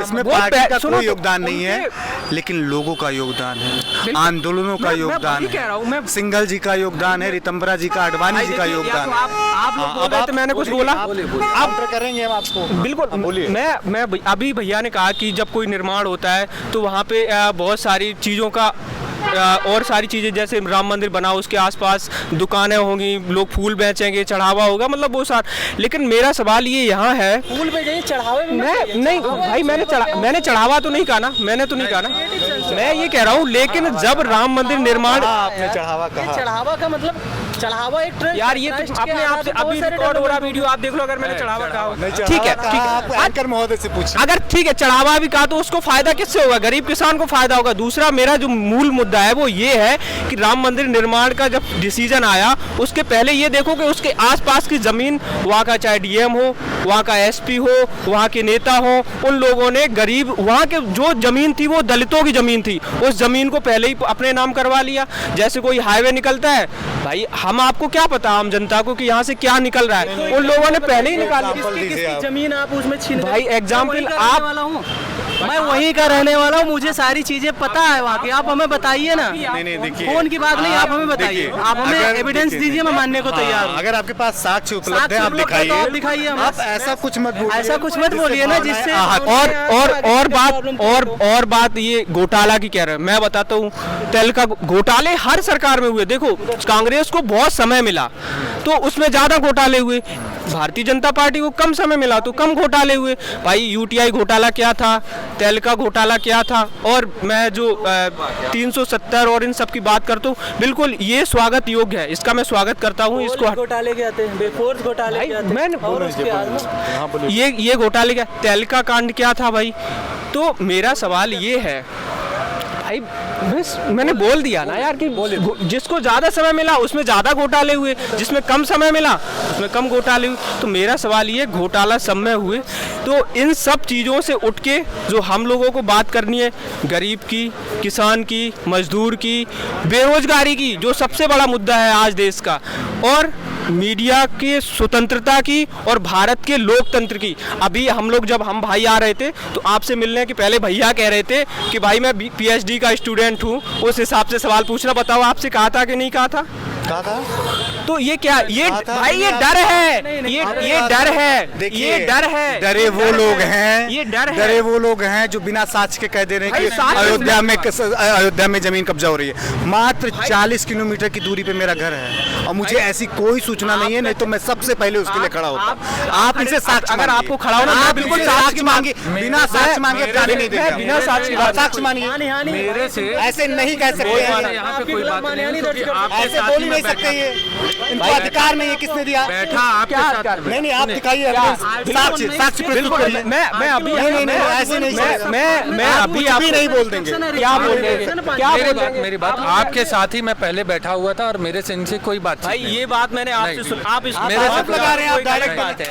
इसमें पार्टी का कोई योगदान नहीं है, लेकिन लोगों का योगदान है, आंदोलनों का योगदान है, सिंघल जी का योगदान है, रितंबरा जी का, आडवाणी जी का योगदान है। आप मैंने कुछ बोला, आप करेंगे हम आपको बिल्कुल। मैं अभी भैया ने कहा कि जब कोई निर्माण होता है तो वहाँ पे बहुत सारी चीज़ों का और सारी चीज़ें जैसे राम मंदिर बना उसके आसपास दुकानें होंगी, लोग फूल बेचेंगे, चढ़ावा होगा, मतलब वो सारा। लेकिन मेरा सवाल ये यहाँ है, फूल बेचेंगे, चढ़ावे नहीं भाई मैंने चढ़ावा तो नहीं कहा ना, मैं ये कह रहा हूँ। लेकिन जब राम मंदिर निर्माण, आपने चढ़ावा कहा, चढ़ावा का मतलब चढ़ावा एक ट्रस्ट यार ये तो अपने आप से अभी रिकॉर्ड हो रहा वीडियो, आप देख लो अगर मैंने चढ़ावा कहा हो। ठीक है आप एंकर महोदय से पूछिए। अगर ठीक है चढ़ावा भी कहा तो उसको फायदा किससे होगा? गरीब किसान को फायदा होगा। दूसरा मेरा जो मूल मुद्दा है वो ये है कि राम मंदिर निर्माण का जब डिसीजन आया उसके पहले ये देखो कि उसके आसपास की जमीन, वहाँ का चाहे डीएम हो, वहाँ का एसपी हो, वहाँ के नेता हो, उन लोगों ने गरीब, वहाँ के जो जमीन थी वो दलितों की जमीन थी, उस जमीन को पहले ही अपने नाम करवा लिया। जैसे कोई हाईवे निकलता है भाई, हम आपको क्या पता आम जनता को कि यहाँ से क्या निकल रहा है, उन लोगों ने पहले ही निकाल लिया। जमीन आप उसमें छीन भाई एग्जाम्पल आप, मैं वहीं का रहने वाला हूँ, मुझे सारी चीजें पता है वहाँ की। आप हमें बताइए ना, नहीं देखिए, फोन की बात नहीं, आप हमें बताइए, आप हमें एविडेंस दीजिए, मैं मानने को तैयार हूँ। अगर आपके पास साक्ष्य उपलब्ध है आप दिखाइए, दिखाइए। आप ऐसा कुछ मत बोलिए, ऐसा कुछ मत बोलिए ना जिससे और बात ये घोटाला की कह रहे हैं। मैं बताता हूँ, तेल का घोटाले हर सरकार में हुए। देखो कांग्रेस को बहुत समय मिला तो उसमें ज्यादा घोटाले हुए, भारतीय जनता पार्टी को कम समय मिला तो कम घोटाले हुए। भाई यूटीआई घोटाला क्या था, तेल का घोटाला क्या था, और मैं जो 370 और इन सब की बात करता हूँ, बिल्कुल ये स्वागत योग्य है, इसका मैं स्वागत करता हूँ। इसको घोटाले क्या थे, बेफोर्स घोटाले क्या थे, मैंने ये घोटाले क्या, तेल का कांड क्या था भाई। तो मेरा सवाल ये है भाई, बस मैंने बोल दिया ना यार कि जिसको ज्यादा समय मिला उसमें ज्यादा घोटाले हुए, जिसमें कम समय मिला उसमें कम घोटाले हुए। तो मेरा सवाल ये, घोटाला सब में हुए तो इन सब चीज़ों से उठ के जो हम लोगों को बात करनी है, गरीब की, किसान की, मजदूर की, बेरोजगारी की, जो सबसे बड़ा मुद्दा है आज देश का, और मीडिया की स्वतंत्रता की और भारत के लोकतंत्र की। अभी जब हम भाई आ रहे थे तो आपसे मिलने के पहले भैया कह रहे थे कि भाई मैं पीएचडी का स्टूडेंट हूँ, उस हिसाब से सवाल पूछना। बताओ आपसे कहा था कि नहीं कहा था? तो ये क्या, ये भाई ये डर है, ये डर है, ये डर है। डरे वो लोग हैं, ये डर है, डरे वो लोग हैं जो बिना साक्ष्य के कह दे रहे हैं कि अयोध्या में जमीन कब्जा हो रही है। मात्र 40 किलोमीटर की दूरी पे मेरा घर है और मुझे ऐसी कोई सूचना नहीं है, नहीं तो मैं सबसे पहले उसके लिए खड़ा होता। आप इनसे साक्ष्य, अगर आपको खड़ा होना, आप बिल्कुल साक्ष्य मांगे, बिना साक्ष्य मांगे नहीं देगा, बिना साक्ष्य मांगे। मेरे से ऐसे नहीं कह सकते, यहाँ पे कोई बात नहीं, ऐसे बोल ही नहीं सकते, ये इनको अधिकार नहीं है। किसने दिया? बैठा आपके साथ। नहीं आप दिखाइए साक्ष्य प्रस्तुत करिए। मैं अभी ऐसे नहीं, मैं अभी नहीं बोल देंगे। क्या बोल देंगे? मेरी बात आपके साथ ही मैं पहले बैठा हुआ था और मेरे से इनसे कोई बात भाई ये बात मैंने आपसे सुन, आप इस मेरे से लगा रहे हैं, आप डायरेक्ट बात है।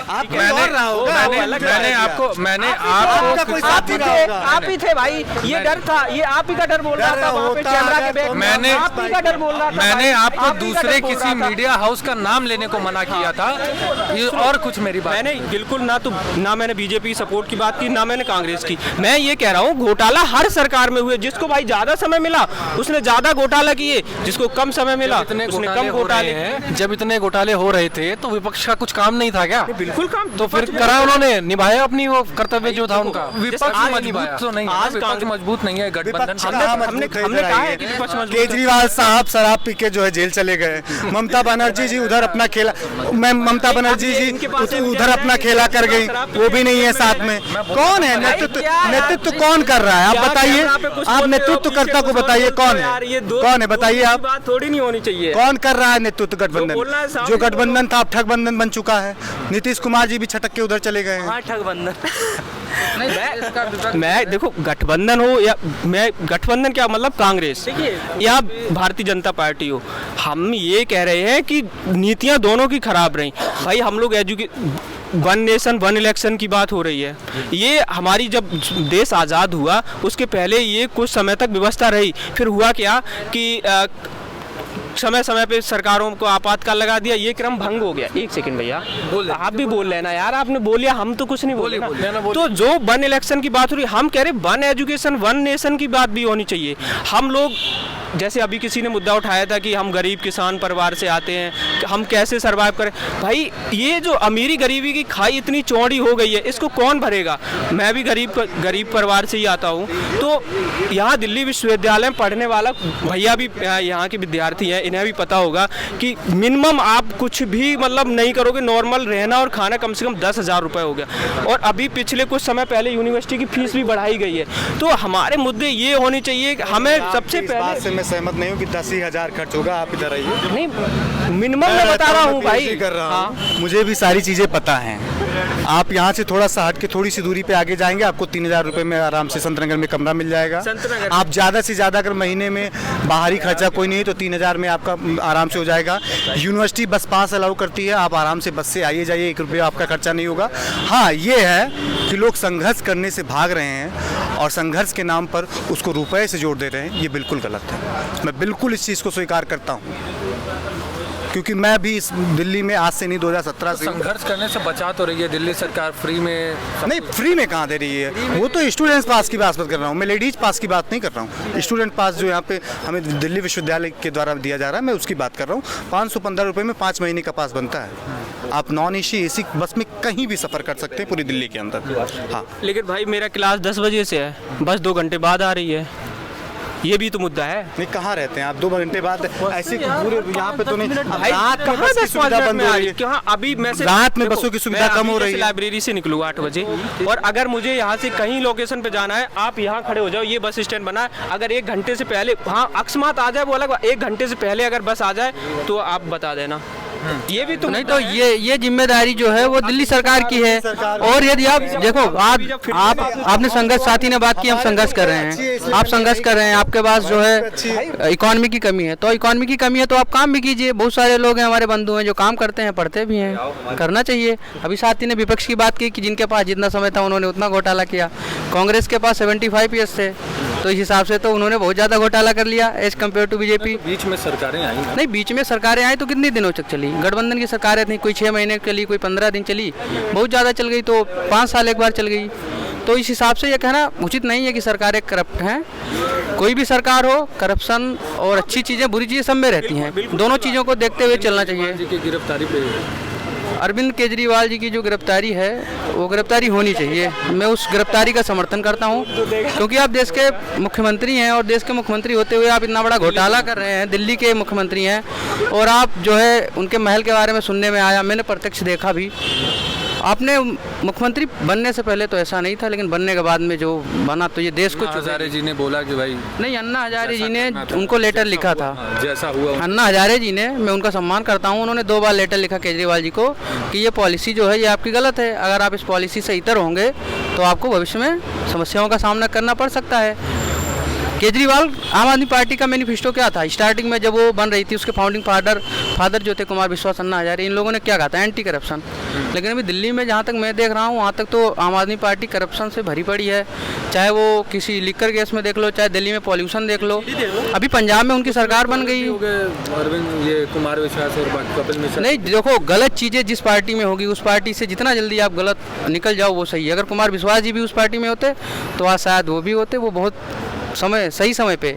आप ही थे भाई, ये डर था, ये आप ही का डर बोल रहा था वहाँ पे कैमरा के बैक में, मैंने आप ही का डर बोल रहा था। मैंने आपको दूसरे किसी मीडिया हाउस का नाम लेने को मना किया था, ये और कुछ मेरी बात। मैंने बिल्कुल ना मैंने बीजेपी सपोर्ट की बात की, ना मैंने कांग्रेस की। मैं ये कह रहा हूँ घोटाला हर सरकार में हुए, जिसको भाई ज्यादा समय मिला उसने ज्यादा घोटाला किए, जिसको कम समय मिला उसने कम घोटाले हैं। जब इतने घोटाले हो रहे थे तो विपक्ष का कुछ काम नहीं था क्या? बिल्कुल काम तो फिर करा उन्होंने, निभाया अपनी वो कर्तव्य जो था उनका। विपक्ष मजबूत तो नहीं है, विपक्ष मजबूत नहीं है, गठबंधन। हमने कहा है कि विपक्ष मजबूत है। केजरीवाल साहब शराब पी के जो है जेल चले गए, ममता बनर्जी जी उधर अपना खेला, ममता बनर्जी जी उधर अपना खेला कर गई, वो भी नहीं है साथ में। कौन है नेतृत्व कौन कर रहा है? आप बताइए, आप नेतृत्वकर्ता को बताइए कौन है बताइए आप। बात थोड़ी नहीं होनी चाहिए। कौन कर रहा है नेतृत्व? गठबंधन, जो गठबंधन था अब ठगबंधन बन चुका है। नीतीश कुमार जी भी छटक के उधर चले गए हैं। ठगबंधन मैं देखो गठबंधन हो या मैं गठबंधन क्या मतलब कांग्रेस या भारतीय जनता पार्टी हो, हम ये कह रहे हैं कि नीतियां दोनों की खराब रही। भाई हम लोग वन नेशन वन इलेक्शन की बात हो रही है, ये हमारी जब देश आज़ाद हुआ उसके पहले ये कुछ समय तक व्यवस्था रही। फिर हुआ क्या कि समय समय पे सरकारों को आपातकाल लगा दिया, ये क्रम भंग हो गया। एक सेकंड भैया, आप भी बोल रहे हैं ना यार, आपने बोलिया, हम तो कुछ नहीं बोले ना। तो जो वन इलेक्शन की बात हो रही, हम कह रहे वन एजुकेशन वन नेशन की बात भी होनी चाहिए। हम लोग जैसे अभी किसी ने मुद्दा उठाया था कि हम गरीब किसान परिवार से आते हैं, हम कैसे सर्वाइव करें। भाई ये जो अमीरी गरीबी की खाई इतनी चौड़ी हो गई है, इसको कौन भरेगा। मैं भी गरीब परिवार से ही आता हूँ, तो यहाँ दिल्ली विश्वविद्यालय में पढ़ने वाला भैया भी यहाँ के विद्यार्थी हैं, इन्हें भी पता होगा कि मिनिमम आप कुछ भी मतलब नहीं करोगे, नॉर्मल रहना और खाना कम से कम 10,000 रुपये हो गया। और अभी पिछले कुछ समय पहले यूनिवर्सिटी की फीस भी बढ़ाई गई है। तो हमारे मुद्दे ये होने चाहिए, हमें सबसे पहले मैं सहमत नहीं हूँ कि 10,000 खर्च होगा, आप इधर आइए। नहीं, मिनिमम मैं बता रहा हूँ भाई, कर रहा हूँ, मुझे भी सारी चीज़ें पता हैं। आप यहाँ से थोड़ा सा हट के थोड़ी सी दूरी पे आगे जाएंगे, आपको 3,000 रुपये में आराम से संतनगर में कमरा मिल जाएगा। आप ज़्यादा से ज़्यादा अगर महीने में बाहरी खर्चा कोई नहीं है तो 3,000 में आपका आराम से हो जाएगा। यूनिवर्सिटी बस पास अलाउ करती है, आप आराम से बस से आइए जाइए, 1 रुपया आपका खर्चा नहीं होगा। हाँ, ये है कि लोग संघर्ष करने से भाग रहे हैं और संघर्ष के नाम पर उसको रुपए से जोड़ दे रहे हैं, ये बिल्कुल गलत है। मैं बिल्कुल इस चीज़ को स्वीकार करता हूँ, क्योंकि मैं भी इस दिल्ली में आज से नहीं 2017 से संघर्ष करने से बचा तो रही है दिल्ली सरकार, फ्री में नहीं, फ्री में कहाँ दे रही है। वो तो स्टूडेंट्स पास की बात कर रहा हूँ मैं, लेडीज पास की बात नहीं कर रहा हूँ। स्टूडेंट पास जो यहाँ पे हमें दिल्ली विश्वविद्यालय के द्वारा दिया जा रहा है, मैं उसकी बात कर रहा हूँ। 515 रुपये में 5 महीने का पास बनता है। आप नॉन AC बस में कहीं भी सफ़र कर सकते हैं पूरी दिल्ली के अंदर। हाँ, लेकिन भाई मेरा क्लास 10 बजे से है, बस 2 घंटे बाद आ रही है, ये भी तो मुद्दा है। नहीं, कहाँ रहते हैं आप 2 घंटे बाद ऐसे पूरे यहाँ पे तो नहीं। भाई रात का बस की सुविधा बंद हो रही है, कहाँ अभी मैं रात में बसों की सुविधा कम हो रही है। लाइब्रेरी से निकलूँ 8 बजे, और अगर मुझे यहाँ से कहीं लोकेशन पे जाना है, आप यहाँ खड़े हो जाओ, ये बस स्टैंड बना है, अगर 1 घंटे से पहले, हाँ अकस्मात आ जाए वो अलग, 1 घंटे से पहले अगर बस आ जाए तो आप बता देना। ये भी तो नहीं, तो ये जिम्मेदारी जो है वो दिल्ली सरकार की है। और यदि आप देखो, आपने संघर्ष, साथी ने बात की, हम संघर्ष कर रहे हैं, आप संघर्ष कर रहे हैं, आपके पास जो है इकोनॉमी की कमी है, तो इकोनॉमी की कमी है तो आप काम भी कीजिए। बहुत सारे लोग हैं, हमारे बंधु हैं जो काम करते हैं, पढ़ते भी हैं, करना चाहिए। अभी साथी ने विपक्ष की बात की कि जिनके पास जितना समय था उन्होंने उतना घोटाला किया। कांग्रेस के पास 75 ईयर्स थे, तो इस हिसाब से तो उन्होंने बहुत ज़्यादा घोटाला कर लिया एज कम्पेयर टू बीजेपी। बीच में सरकारें आई नहीं, बीच में सरकारें आई तो कितने दिनों तक चली। गठबंधन की सरकारें थी, कोई 6 महीने चली, कोई 15 दिन चली, बहुत ज़्यादा चल गई तो 5 साल एक बार चल गई। तो इस हिसाब से ये कहना उचित नहीं है कि सरकारें करप्ट हैं। कोई भी सरकार हो, करप्शन और अच्छी चीज़ें बुरी चीज़ें सब में रहती हैं, दोनों चीज़ों को देखते हुए चलना चाहिए। गिरफ्तारी पे अरविंद केजरीवाल जी की जो गिरफ्तारी है वो गिरफ्तारी होनी चाहिए। मैं उस गिरफ्तारी का समर्थन करता हूँ, क्योंकि आप देश के मुख्यमंत्री हैं और देश के मुख्यमंत्री होते हुए आप इतना बड़ा घोटाला कर रहे हैं, दिल्ली के मुख्यमंत्री हैं, और आप जो है उनके महल के बारे में सुनने में आया, मैंने प्रत्यक्ष देखा भी। आपने मुख्यमंत्री बनने से पहले तो ऐसा नहीं था, लेकिन बनने के बाद में जो बना तो ये देश को। हजारे जी ने बोला कि भाई नहीं, अन्ना हजारे जी ने उनको लेटर लिखा था, जैसा हुआ अन्ना हजारे जी ने, मैं उनका सम्मान करता हूँ, उन्होंने 2 बार लेटर लिखा केजरीवाल जी को कि ये पॉलिसी जो है ये आपकी गलत है, अगर आप इस पॉलिसी से इतर होंगे तो आपको भविष्य में समस्याओं का सामना करना पड़ सकता है। केजरीवाल, आम आदमी पार्टी का मैनिफेस्टो क्या था स्टार्टिंग में जब वो बन रही थी, उसके फाउंडिंग फादर जो थे कुमार विश्वास, अन्ना हजारे, इन लोगों ने क्या कहा था, एंटी करप्शन। लेकिन अभी दिल्ली में जहाँ तक मैं देख रहा हूँ वहाँ तक तो आम आदमी पार्टी करप्शन से भरी पड़ी है, चाहे वो किसी लिकर केस में देख लो, चाहे दिल्ली में पॉल्यूशन देख लो। अभी पंजाब में उनकी सरकार बन गई, अरविंद ये कुमार विश्वास और कपिल मिश्रा। नहीं देखो, गलत चीज़ें जिस पार्टी में होगी उस पार्टी से जितना जल्दी आप गलत निकल जाओ वो सही है। अगर कुमार विश्वास जी भी उस पार्टी में होते तो आज शायद वो भी होते, वो बहुत सही समय पे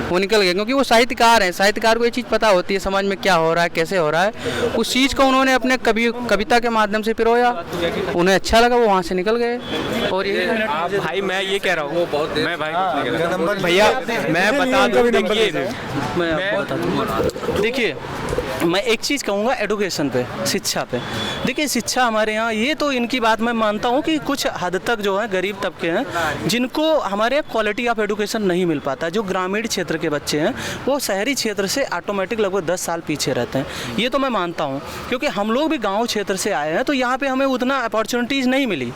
वो निकल गए, क्योंकि वो साहित्यकार हैं। साहित्यकार को ये चीज़ पता होती है समाज में क्या हो रहा है, कैसे हो रहा है, उस चीज़ को उन्होंने अपने कविता के माध्यम से पिरोया, उन्हें अच्छा लगा, वो वहाँ से निकल गए। और ये भाई मैं ये कह रहा हूँ, मैं भाई भैया मैं बता दूँ, देखिए मैं एक चीज़ कहूँगा एडुकेशन पे, शिक्षा पे। देखिए शिक्षा हमारे यहाँ, ये तो इनकी बात मैं मानता हूँ कि कुछ हद तक जो है गरीब तबके हैं जिनको हमारे यहाँ क्वालिटी ऑफ एडुकेशन नहीं मिल पाता। जो ग्रामीण क्षेत्र के बच्चे हैं वो शहरी क्षेत्र से ऑटोमेटिक लगभग 10 साल पीछे रहते हैं, ये तो मैं मानता हूँ, क्योंकि हम लोग भी गाँव क्षेत्र से आए हैं तो यहाँ पर हमें उतना अपॉर्चुनिटीज़ नहीं मिली।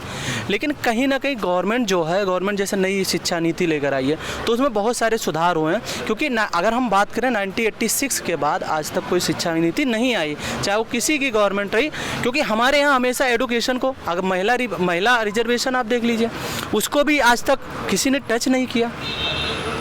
लेकिन कहीं ना कहीं गवर्नमेंट जैसे नई शिक्षा नीति लेकर आई है तो उसमें बहुत सारे सुधार हुए हैं। क्योंकि अगर हम बात करें 1986 के बाद आज तक कोई शिक्षा नीति नहीं आई, चाहे वो किसी की गवर्नमेंट रही, क्योंकि हमारे यहाँ हमेशा एडुकेशन को, अगर महिला रिजर्वेशन आप देख लीजिए, उसको भी आज तक किसी ने टच नहीं किया।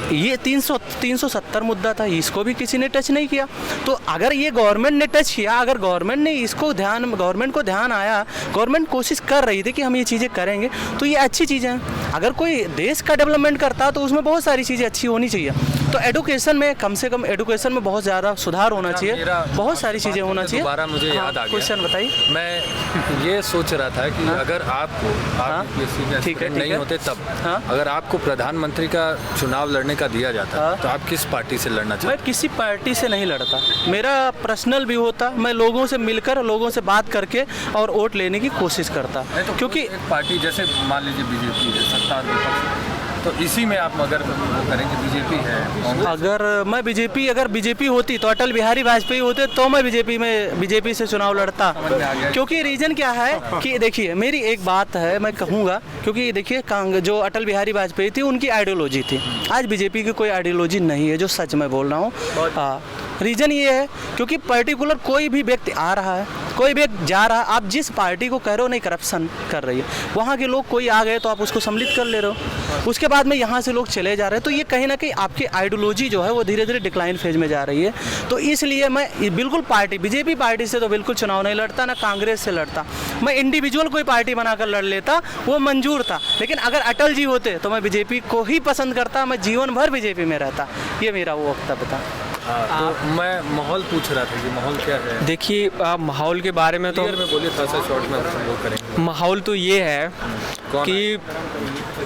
ये 370 मुद्दा था, इसको भी किसी ने टच नहीं किया। तो अगर ये गवर्नमेंट ने टच किया, अगर गवर्नमेंट ने इसको गवर्नमेंट को ध्यान आया, गवर्नमेंट कोशिश कर रही थी कि हम ये चीज़ें करेंगे, तो ये अच्छी चीज़ें हैं। अगर कोई देश का डेवलपमेंट करता तो उसमें बहुत सारी चीज़ें अच्छी होनी चाहिए। तो एडुकेशन में कम से कम एडुकेशन में बहुत ज़्यादा सुधार होना चाहिए, बहुत सारी चीज़ें होना चाहिए। दोबारा मुझे याद आ गया, क्वेश्चन बताइए। मैं ये सोच रहा था कि अगर आपको ठीक है, नहीं होते तब, हाँ। अगर आपको प्रधानमंत्री का चुनाव लड़ने का दिया जाता तो आप किस पार्टी से लड़ना चाहते? मैं किसी पार्टी से नहीं लड़ता, मेरा पर्सनल भी होता, मैं लोगों से मिलकर, लोगों से बात करके और वोट लेने की कोशिश करता, तो क्योंकि एक पार्टी जैसे मान लीजिए बीजेपी है, सत्ता और विपक्ष, तो इसी में आप अगर करेंगे, बीजेपी है, अगर मैं बीजेपी होती तो अटल बिहारी वाजपेयी होते तो मैं बीजेपी से चुनाव लड़ता। क्योंकि रीज़न क्या है कि देखिए, मेरी एक बात है, मैं कहूँगा, क्योंकि देखिए जो अटल बिहारी वाजपेयी थी उनकी आइडियोलॉजी थी, आज बीजेपी की कोई आइडियोलॉजी नहीं है, जो सच मैं बोल रहा हूँ। हाँ, रीज़न ये है क्योंकि पर्टिकुलर कोई भी व्यक्ति आ रहा है, कोई व्यक्ति जा रहा है, आप जिस पार्टी को कह रहे हो नहीं करप्शन कर रही है, वहाँ के लोग कोई आ गए तो आप उसको सम्मिलित कर ले रहे हो, उसके बाद में यहाँ से लोग चले जा रहे हैं, तो ये कहीं ना कहीं आपकी आइडियोलॉजी जो है वो धीरे धीरे डिक्लाइन फेज में जा रही है। तो इसलिए मैं बिल्कुल बीजेपी पार्टी से तो बिल्कुल चुनाव नहीं लड़ता, ना कांग्रेस से लड़ता, मैं इंडिविजुअल कोई पार्टी बनाकर लड़ लेता, वो मंजूर था। लेकिन अगर अटल जी होते तो मैं बीजेपी को ही पसंद करता, मैं जीवन भर बीजेपी में रहता, ये मेरा वो वक्तव्य था। तो मैं माहौल पूछ रहा था कि माहौल क्या है? देखिए, माहौल के बारे में तो में बोलिए, थोड़ा सा शॉर्ट में हम लोग करेंगे। माहौल तो ये है कि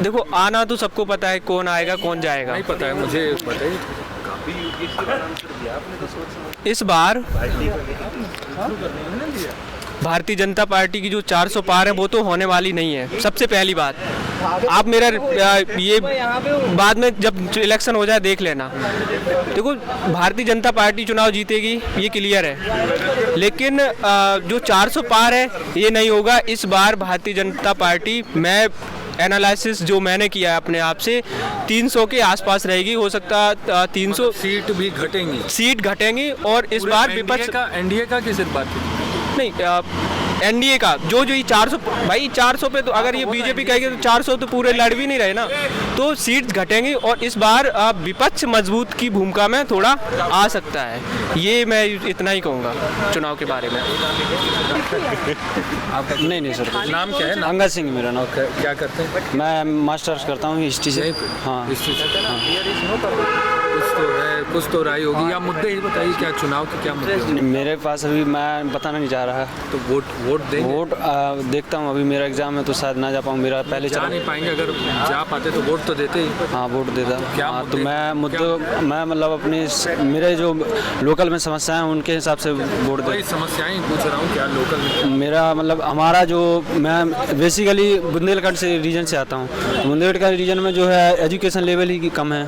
देखो, आना तो सबको पता है, कौन आएगा कौन जाएगा नहीं पता है, मुझे बताइए। इस बार भारतीय जनता पार्टी की जो 400 पार है वो तो होने वाली नहीं है, सबसे पहली बात। आप मेरा ये बाद में जब इलेक्शन हो जाए देख लेना। देखो, भारतीय जनता पार्टी चुनाव जीतेगी, ये क्लियर है, लेकिन जो 400 पार है ये नहीं होगा इस बार। भारतीय जनता पार्टी, मैं एनालिसिस जो मैंने किया है अपने आप से, 300 के आसपास रहेगी, हो सकता 300 सीट भी घटेंगी, सीट घटेंगी। और इस बार विपक्ष का, एनडीए का किस बात नहीं, एनडीए का जो ये 400, भाई 400 पे तो अगर ये बीजेपी कहेगी तो 400 तो पूरे लड़ भी नहीं रहे ना, तो सीट्स घटेंगी। और इस बार विपक्ष मजबूत की भूमिका में थोड़ा आ सकता है, ये मैं इतना ही कहूँगा चुनाव के बारे में। आपका नहीं सर, नाम क्या है? अंगद सिंह मेरा नाम। क्या करते हैं? मैं मास्टर्स करता हूँ हिस्ट्री से। हाँ, हिस्ट्री से। कुछ तो राय होगी, या मुद्दे ही बताइए, क्या चुनाव के क्या मुद्दे होंगे? मेरे पास अभी मैं बताना नहीं चाह रहा। तो वोट देंगे? वोट देखता हूँ, अभी मेरा एग्जाम है तो शायद ना जा पाऊँ, मेरा पहले जा नहीं पाएंगे, अगर जा पाते तो वोट तो देते ही। हाँ, वोट देता। क्या हाँ, तो मैं मतलब अपनी मेरे जो लोकल में समस्याएं उनके हिसाब से वोट दे। समस्याएं पूछ रहा हूँ, क्या लोकल में? मेरा मतलब हमारा जो, मैं बेसिकली बुंदेलखंड से रीजन से आता हूँ, बुंदेलखंड रीजन में जो है एजुकेशन लेवल ही कम है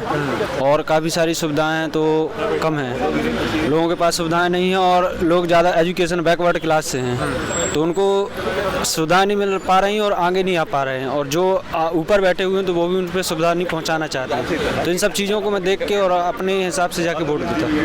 और काफ़ी सारी सुविधाएं तो कम है, लोगों के पास सुविधाएं नहीं है और लोग ज़्यादा एजुकेशन बैकवर्ड क्लास से हैं, तो उनको सुविधा नहीं मिल पा रही और आगे नहीं आ पा रहे हैं, और जो ऊपर बैठे हुए हैं तो वो भी उन पर सुविधा नहीं पहुंचाना चाहते हैं। तो इन सब चीज़ों को मैं देख के और अपने हिसाब से जाके वोट देता हूँ।